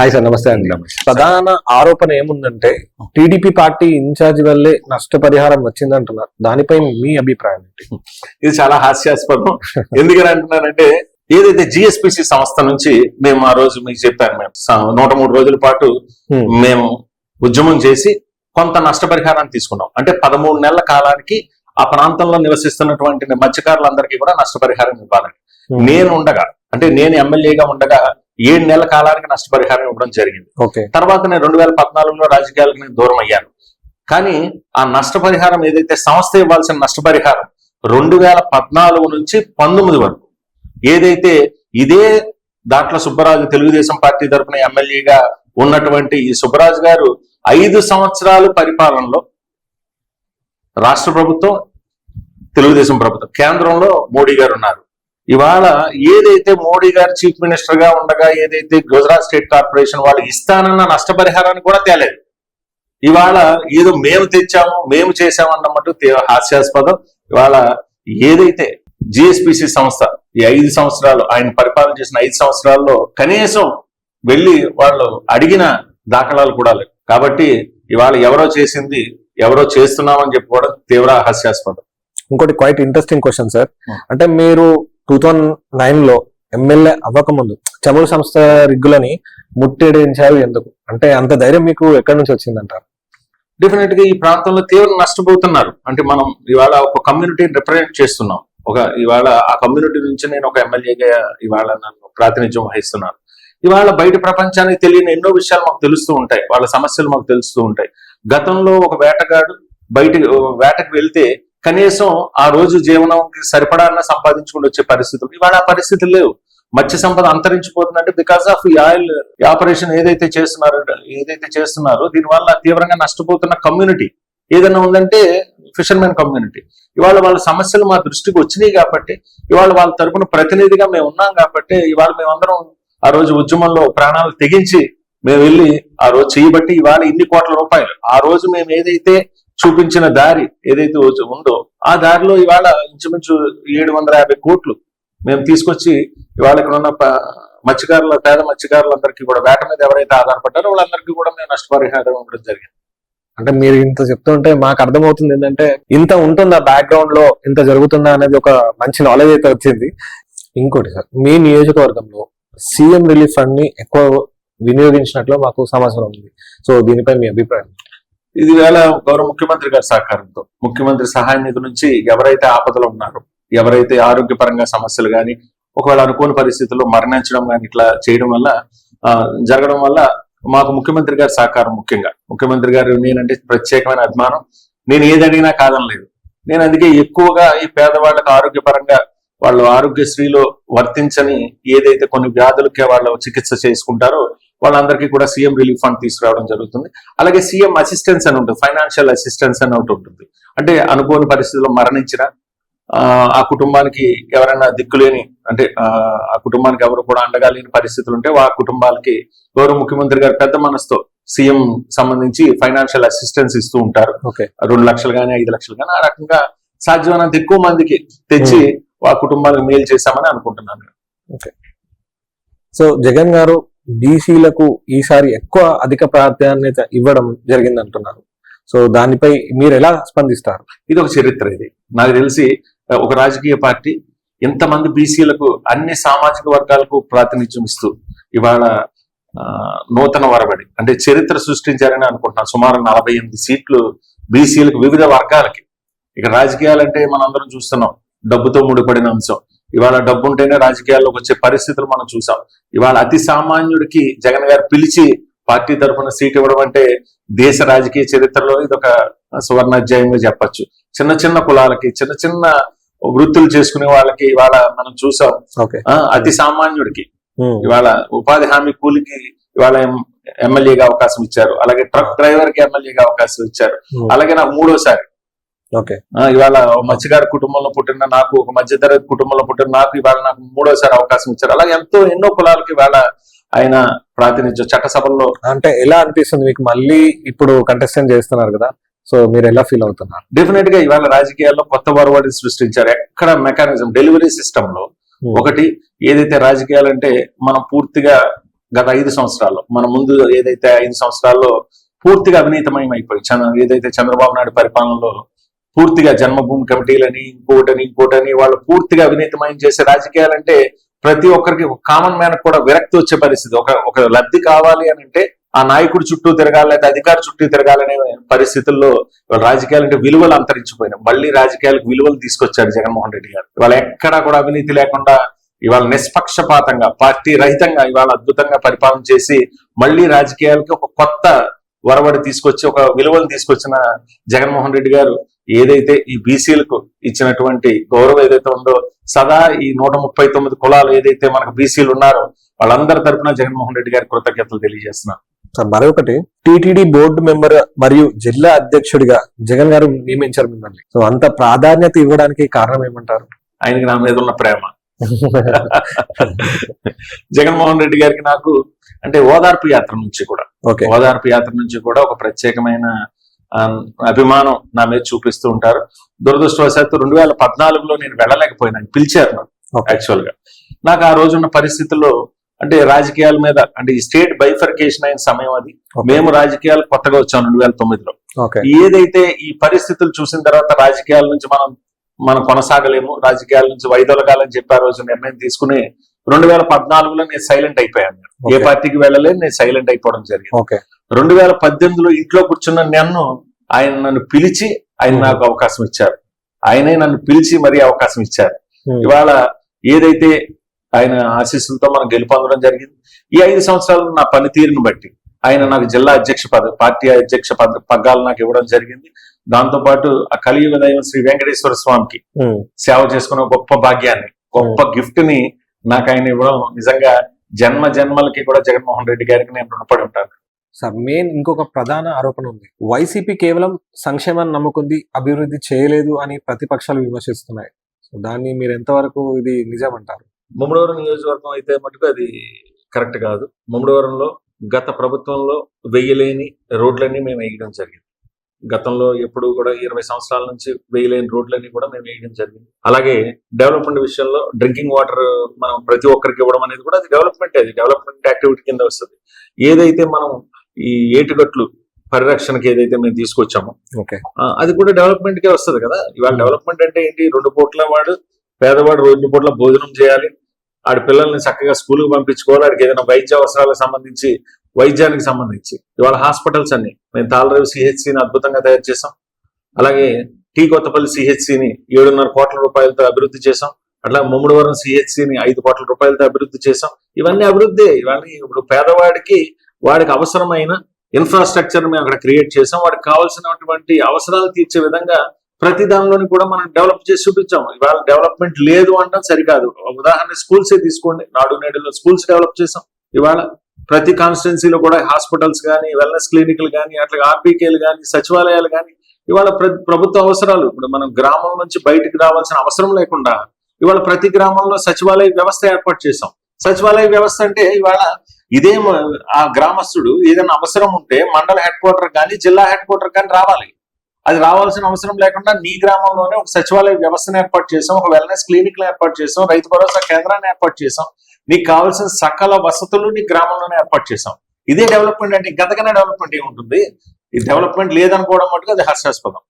Hi sir, నమస్తే అండి. ప్రధాన ఆరోపణ ఏముందంటే టీడీపీ పార్టీ ఇన్ఛార్జ్ వల్లే నష్టపరిహారం వచ్చిందంటున్నారు. దానిపై మీ అభిప్రాయం ఏంటి? ఇది చాలా హాస్యాస్పదం. ఎందుకని అంటున్నానంటే, ఏదైతే జిఎస్పిసి సంస్థ నుంచి మేము ఆ రోజు మీకు చెప్పాను, మేము 103 రోజుల పాటు మేము ఉద్యమం చేసి కొంత నష్టపరిహారాన్ని తీసుకున్నాం. అంటే 13 నెలల కాలానికి ఆ ప్రాంతంలో నివసిస్తున్నటువంటి మత్స్యకారులందరికీ కూడా నష్టపరిహారం ఇవ్వాలని నేను ఉండగా, అంటే నేను ఎమ్మెల్యేగా ఉండగా 7 నెలల కాలానికి నష్టపరిహారం ఇవ్వడం జరిగింది. తర్వాత నేను 2014లో రాజకీయాలకు నేను దూరం అయ్యాను. కానీ ఆ నష్టపరిహారం ఏదైతే సంస్థ ఇవ్వాల్సిన నష్టపరిహారం 2014 నుంచి 19 వరకు ఏదైతే ఇదే దాంట్లో సుబ్బరాజు తెలుగుదేశం పార్టీ తరఫున ఎమ్మెల్యేగా ఉన్నటువంటి ఈ సుబ్బరాజు గారు 5 సంవత్సరాలు పరిపాలనలో రాష్ట్ర ప్రభుత్వం, తెలుగుదేశం ప్రభుత్వం, కేంద్రంలో మోడీ గారు ఉన్నారు. ఇవాళ ఏదైతే మోడీ గారు చీఫ్ మినిస్టర్ గా ఉండగా ఏదైతే గుజరాత్ స్టేట్ కార్పొరేషన్ వాళ్ళు ఇస్తానన్న నష్టపరిహారాన్ని కూడా తేలేదు. ఇవాళ ఏదో మేము తెచ్చాము, మేము చేశామన్నట్టు హాస్యాస్పదం. ఇవాళ ఏదైతే జిఎస్పిసి సంస్థ ఈ 5 సంవత్సరాలు ఆయన పరిపాలన చేసిన 5 సంవత్సరాల్లో కనీసం వెళ్ళి వాళ్ళు అడిగిన దాఖలాలు కూడా లేవు. కాబట్టి ఇవాళ ఎవరో చేసింది ఎవరో చేస్తున్నామని చెప్పుకోవడం తీవ్ర హాస్యాస్పదం. ఇంకోటి క్వైట్ ఇంట్రెస్టింగ్ క్వశ్చన్ సార్. అంటే మీరు 2009లో ఎమ్మెల్యే అవ్వకముందు చమురు సంస్థ రిగ్గులని ముట్టడించారు ఎందుకు? అంటే అంత ధైర్యం మీకు ఎక్కడి నుంచి వచ్చిందంటారు? డెఫినెట్ గా ఈ ప్రాంతంలో తీవ్ర నష్టపోతున్నారు. అంటే మనం ఇవాళ ఒక కమ్యూనిటీని రిప్రజెంట్ చేస్తున్నాం. ఇవాళ ఆ కమ్యూనిటీ నుంచి నేను ఒక ఎమ్మెల్యేగా ఇవాళ నన్ను ప్రాతినిధ్యం వహిస్తున్నాను. ఇవాళ బయట ప్రపంచానికి తెలియని ఎన్నో విషయాలు మాకు తెలుస్తూ ఉంటాయి, వాళ్ళ సమస్యలు మాకు తెలుస్తూ ఉంటాయి. గతంలో ఒక వేటగాడు వేటకు వెళ్తే కనీసం ఆ రోజు జీవనంకి సరిపడాన్న సంపాదించుకుని వచ్చే పరిస్థితులు ఇవాళ ఆ పరిస్థితులు లేవు. మత్స్య సంపద అంతరించిపోతుందంటే బికాస్ ఆఫ్ ఈ ఆయిల్ ఆపరేషన్ ఏదైతే చేస్తున్నారో దీనివల్ల తీవ్రంగా నష్టపోతున్న కమ్యూనిటీ ఏదైనా ఉందంటే ఫిషర్మెన్ కమ్యూనిటీ. ఇవాళ వాళ్ళ సమస్యలు మా దృష్టికి వచ్చినాయి కాబట్టి, ఇవాళ వాళ్ళ తరపున ప్రతినిధిగా మేము ఉన్నాం కాబట్టి, ఇవాళ మేమందరం ఆ రోజు ఉద్యమంలో ప్రాణాలు తెగించి మేము వెళ్ళి ఆ రోజు చేయబట్టి ఇవాళ ఇన్ని కోట్ల రూపాయలు ఆ రోజు మేము ఏదైతే చూపించిన దారి ఏదైతే ఉందో ఆ దారిలో ఇవాళ ఇంచుమించు 750 కోట్లు మేము తీసుకొచ్చి ఇవాళ ఇక్కడ ఉన్న పేద మత్స్యకారులందరికీ కూడా వేట మీద ఎవరైతే ఆధారపడ్డారో వాళ్ళందరికీ కూడా మేము నష్టపరిహారం ఇవ్వడం జరిగింది. అంటే మీరు ఇంత చెప్తుంటే మాకు అర్థమవుతుంది ఏంటంటే ఇంత ఉంటుందా బ్యాక్గ్రౌండ్ లో, ఇంత జరుగుతుందా అనేది ఒక మంచి నాలెడ్జ్ అయితే వచ్చింది. ఇంకోటి సార్, మీ నియోజకవర్గంలో సీఎం రిలీఫ్ ఫండ్ ని ఎక్కువ వినియోగించినట్లు మాకు సమాచారం ఉంది. సో దీనిపై మీ అభిప్రాయం? ఇది వేళ గౌరవ ముఖ్యమంత్రి గారి సహకారంతో, ముఖ్యమంత్రి సహాయ నిధి నుంచి ఎవరైతే ఆపదలో ఉన్నారో, ఎవరైతే ఆరోగ్యపరంగా సమస్యలు కానీ, ఒకవేళ అనుకోని పరిస్థితుల్లో మరణించడం కానీ ఇట్లా జరగడం వల్ల మాకు ముఖ్యమంత్రి గారి సహకారం, ముఖ్యంగా ముఖ్యమంత్రి గారు నేనంటే ప్రత్యేకమైన అభిమానం. నేను ఏది అడిగినా కాదనలేదు. నేను అందుకే ఎక్కువగా ఈ పేదవాళ్ళకి ఆరోగ్యపరంగా వాళ్ళు ఆరోగ్యశ్రీలో వర్తించని ఏదైతే కొన్ని వ్యాధులకే వాళ్ళు చికిత్స చేసుకుంటారో వాళ్ళందరికీ కూడా సీఎం రిలీఫ్ ఫండ్ తీసుకురావడం జరుగుతుంది. అలాగే సీఎం అసిస్టెన్స్ అని ఉంటుంది, ఫైనాన్షియల్ అసిస్టెన్స్ అని ఒకటి ఉంటుంది. అంటే అనుకోని పరిస్థితుల్లో మరణించిన ఆ కుటుంబానికి ఎవరైనా దిక్కులేని, అంటే ఆ కుటుంబానికి ఎవరు కూడా అండగా లేని పరిస్థితులు ఉంటే ఆ కుటుంబాలకి గౌరవ ముఖ్యమంత్రి గారు పెద్ద మనసుతో సీఎం సంబంధించి ఫైనాన్షియల్ అసిస్టెన్స్ ఇస్తూ ఉంటారు. 2 లక్షలు కానీ 5 లక్షలు కానీ ఆ రకంగా సాధ్యమైనంత ఎక్కువ మందికి తెచ్చి ఆ కుటుంబాలకు మేలు చేశామని అనుకుంటున్నాను. సో జగన్ గారు బీసీలకు ఈసారి ఎక్కువ అధిక ప్రాధాన్యత ఇవ్వడం జరిగింది అంటున్నారు. సో దానిపై మీరు ఎలా స్పందిస్తారు? ఇది ఒక చరిత్ర. ఇది నాకు తెలిసి ఒక రాజకీయ పార్టీ ఎంతమంది బీసీలకు అన్ని సామాజిక వర్గాలకు ప్రాతినిధ్యం ఇస్తూ ఇవాళ నూతన వరబడి అంటే చరిత్ర సృష్టించారని అనుకుంటున్నాను. సుమారు 48 సీట్లు బీసీలకు వివిధ వర్గాలకి. ఇక రాజకీయాలంటే మనందరం చూస్తున్నాం, డబ్బుతో ముడిపడిన అంశం. ఇవాళ డబ్బు ఉంటేనే రాజకీయాల్లోకి వచ్చే పరిస్థితులు మనం చూసాం. ఇవాళ అతి సామాన్యుడికి జగన్ గారు పిలిచి పార్టీ తరఫున సీట్ ఇవ్వడం అంటే దేశ రాజకీయ చరిత్రలో ఇది ఒక సువర్ణాధ్యాయంగా చెప్పచ్చు. చిన్న చిన్న కులాలకి, చిన్న చిన్న వృత్తులు చేసుకునే వాళ్ళకి ఇవాళ మనం చూసాం. అతి సామాన్యుడికి ఇవాళ ఉపాధి హామీ కూలికి ఇవాళ ఎమ్మెల్యేగా అవకాశం ఇచ్చారు. అలాగే ట్రక్ డ్రైవర్ కి ఎమ్మెల్యేగా అవకాశం ఇచ్చారు. అలాగే నాకు 3వసారి ఇవాళ మత్స్యకార కుటుంబంలో పుట్టిన నాకు, ఒక మధ్యతరగతి కుటుంబంలో పుట్టిన నాకు ఇవాళ నాకు 3వసారి అవకాశం ఇచ్చారు. అలాగే ఎన్నో కులాలకి ఇవాళ ఆయన ప్రాతినిధ్యం చట్టసభల్లో. అంటే ఎలా అనిపిస్తుంది మీకు? మళ్ళీ ఇప్పుడు కంటెస్టెంట్ చేస్తున్నారు కదా, సో మీరు ఎలా ఫీల్ అవుతున్నారు? డెఫినెట్ గా ఇవాళ రాజకీయాల్లో కొత్త వరవడిని సృష్టించారు. ఎక్కడ మెకానిజం డెలివరీ సిస్టమ్ లో ఒకటి ఏదైతే రాజకీయాలంటే మనం పూర్తిగా గత 5 సంవత్సరాల్లో, మన ముందు ఏదైతే 5 సంవత్సరాల్లో పూర్తిగా అవినీతిమయం అయిపోయి ఏదైతే చంద్రబాబు నాయుడు పరిపాలనలో పూర్తిగా జన్మభూమి కమిటీలని ఇంకోటని వాళ్ళు పూర్తిగా అవినీతిమయం చేసే రాజకీయాలంటే ప్రతి ఒక్కరికి కామన్ మ్యాన్ కూడా విరక్తి వచ్చే పరిస్థితి. ఒక లబ్ధి కావాలి అని అంటే ఆ నాయకుడు చుట్టూ తిరగాలి, లేదా అధికారి చుట్టూ తిరగాలనే పరిస్థితుల్లో రాజకీయాలు అంటే విలువలు అంతరించిపోయినాయి. మళ్ళీ రాజకీయాలకు విలువలు తీసుకొచ్చాడు జగన్మోహన్ రెడ్డి గారు. ఇవాళ ఎక్కడా కూడా అవినీతి లేకుండా, ఇవాళ నిష్పక్షపాతంగా, పార్టీ రహితంగా ఇవాళ అద్భుతంగా పరిపాలన చేసి మళ్ళీ రాజకీయాలకి ఒక కొత్త వరవడి తీసుకొచ్చి ఒక విలువలు తీసుకొచ్చిన జగన్మోహన్ రెడ్డి గారు ఏదైతే ఈ బీసీలకు ఇచ్చినటువంటి గౌరవం ఏదైతే ఉందో, సదా ఈ 139 కులాలు ఏదైతే మనకు బీసీలు ఉన్నారో వాళ్ళందరి తరపున జగన్మోహన్ రెడ్డి గారి కృతజ్ఞతలు తెలియజేస్తున్నాను. మరొకటి, టీటీడీ బోర్డు మెంబర్ మరియు జిల్లా అధ్యక్షుడిగా జగన్ గారు నియమించారు మిమ్మల్ని. సో అంత ప్రాధాన్యత ఇవ్వడానికి కారణం ఏమంటారు? ఆయనకి నా మీద ఉన్న ప్రేమ. జగన్మోహన్ రెడ్డి గారికి నాకు అంటే ఓదార్పు యాత్ర నుంచి కూడా ఒక ప్రత్యేకమైన అభిమానం నా మీద చూపిస్తూ ఉంటారు. దురదృష్టవశాత్తు 2014లో నేను వెళ్ళలేకపోయినాను, పిలిచారు నాకు. యాక్చువల్ గా నాకు ఆ రోజున్న పరిస్థితుల్లో అంటే రాజకీయాల మీద అంటే ఈ స్టేట్ బైఫర్కేషన్ అయిన సమయం అది. మేము రాజకీయాలు కొత్తగా వచ్చాం 2009లో. ఏదైతే ఈ పరిస్థితులు చూసిన తర్వాత రాజకీయాల నుంచి మనం కొనసాగలేము, రాజకీయాల నుంచి వైదొలగాలని చెప్పి ఆ రోజు నిర్ణయం తీసుకుని 2014లో నేను సైలెంట్ అయిపోయాను. ఏ పార్టీకి వెళ్ళలేదు, నేను సైలెంట్ అయిపోవడం జరిగింది. 2018లో ఇంట్లో కూర్చున్న ఆయన నన్ను పిలిచి ఆయన నాకు అవకాశం ఇచ్చారు. ఆయనే నన్ను పిలిచి మరీ అవకాశం ఇచ్చారు. ఇవాళ ఏదైతే ఆయన ఆశీస్సులతో మనం గెలుపొందడం జరిగింది. ఈ 5 సంవత్సరాలు నా పనితీరును బట్టి ఆయన నాకు జిల్లా అధ్యక్ష పార్టీ అధ్యక్ష పగ్గాలు నాకు ఇవ్వడం జరిగింది. దాంతో పాటు ఆ కలియుగ దైవం శ్రీ వెంకటేశ్వర స్వామికి సేవ చేసుకున్న గొప్ప భాగ్యాన్ని, గొప్ప గిఫ్ట్ ని నాకు ఆయన ఇవ్వడం నిజంగా జన్మలకి కూడా జగన్మోహన్ రెడ్డి గారికి నేను రుణపడి ఉంటాను. సార్, ఇంకొక ప్రధాన ఆరోపణ ఉంది. వైసీపీ కేవలం సంక్షేమాన్ని నమ్ముకుంది, అభివృద్ధి చేయలేదు అని ప్రతిపక్షాలు విమర్శిస్తున్నాయి. సో దాన్ని మీరు ఎంతవరకు ఇది నిజమంటారు? ముమ్మడివరం నియోజకవర్గం అయితే మటుకు అది కరెక్ట్ కాదు. ముమ్మడివరంలో గత ప్రభుత్వంలో వెయ్యలేని రోడ్లన్నీ మేము వేయడం జరిగింది. గతంలో ఎప్పుడు కూడా 20 సంవత్సరాల నుంచి వేయలేని రోడ్లన్నీ కూడా మేము వేయడం జరిగింది. అలాగే డెవలప్మెంట్ విషయంలో డ్రింకింగ్ వాటర్ మనం ప్రతి ఒక్కరికి ఇవ్వడం అనేది కూడా అది డెవలప్మెంట్ యాక్టివిటీ కింద వస్తుంది. ఏదైతే మనం ఈ ఏటుగట్లు పరిరక్షణకి ఏదైతే మేము తీసుకొచ్చామో అది కూడా డెవలప్మెంట్ కే వస్తుంది కదా. ఇవాళ డెవలప్మెంట్ అంటే ఏంటి? 2 పూట్ల పేదవాడు 2 పూట్ల భోజనం చేయాలి, ఆడి పిల్లల్ని చక్కగా స్కూల్కి పంపించుకోవాలి, ఆడికి ఏదైనా వైద్య అవసరాలకు సంబంధించి వైద్యానికి సంబంధించి ఇవాళ హాస్పిటల్స్ అన్ని మేము తాళరేవు సిహెచ్సిని అద్భుతంగా తయారు చేసాం. అలాగే టీ కొత్తపల్లి సిహెచ్సిని 7.5 కోట్ల రూపాయలతో అభివృద్ధి చేసాం. అట్లా ముమ్మడివరం సిహెచ్సిని 5 కోట్ల రూపాయలతో అభివృద్ధి చేసాం. ఇవన్నీ అభివృద్ధి. ఇవన్నీ ఇప్పుడు వాడికి అవసరమైన ఇన్ఫ్రాస్ట్రక్చర్ మేము అక్కడ క్రియేట్ చేసాం. వాడికి కావాల్సినటువంటి అవసరాలు తీర్చే విధంగా ప్రతి దానిలోని కూడా మనం డెవలప్ చేసి చూపించాం. ఇవాళ డెవలప్మెంట్ లేదు అంటాం సరికాదు. ఉదాహరణ స్కూల్సే తీసుకోండి. నాడు నేడులో స్కూల్స్ డెవలప్ చేసాం. ఇవాళ ప్రతి కాన్స్టిట్యున్సీలో కూడా హాస్పిటల్స్ కానీ, వెల్నెస్ క్లినిక్లు కానీ, అట్లా ఆర్బీకేలు కానీ, సచివాలయాలు కానీ ఇవాళ ప్రభుత్వ అవసరాలు. ఇప్పుడు మనం గ్రామం నుంచి బయటకు రావాల్సిన అవసరం లేకుండా ఇవాళ ప్రతి గ్రామంలో సచివాలయ వ్యవస్థ ఏర్పాటు చేసాం. సచివాలయ వ్యవస్థ అంటే ఇవాళ ఇదే ఆ గ్రామస్తుడు ఏదైనా అవసరం ఉంటే మండల హెడ్ క్వార్టర్ కానీ, జిల్లా హెడ్ క్వార్టర్ కానీ రావాలి. అది రావాల్సిన అవసరం లేకుండా నీ గ్రామంలోనే ఒక సచివాలయ వ్యవస్థను ఏర్పాటు చేసాం, ఒక వెల్నెస్ క్లినిక్ ఏర్పాటు చేసాం, రైతు భరోసా కేంద్రాన్ని ఏర్పాటు చేసాం. నీకు కావాల్సిన సకల వసతులు నీ గ్రామంలోనే ఏర్పాటు చేసాం. ఇదే డెవలప్మెంట్ అంటే. గతకనే డెవలప్మెంట్ ఏముంటుంది? ఈ డెవలప్మెంట్ లేదనుకోవడం మటుకు అది హాస్యాస్పదం.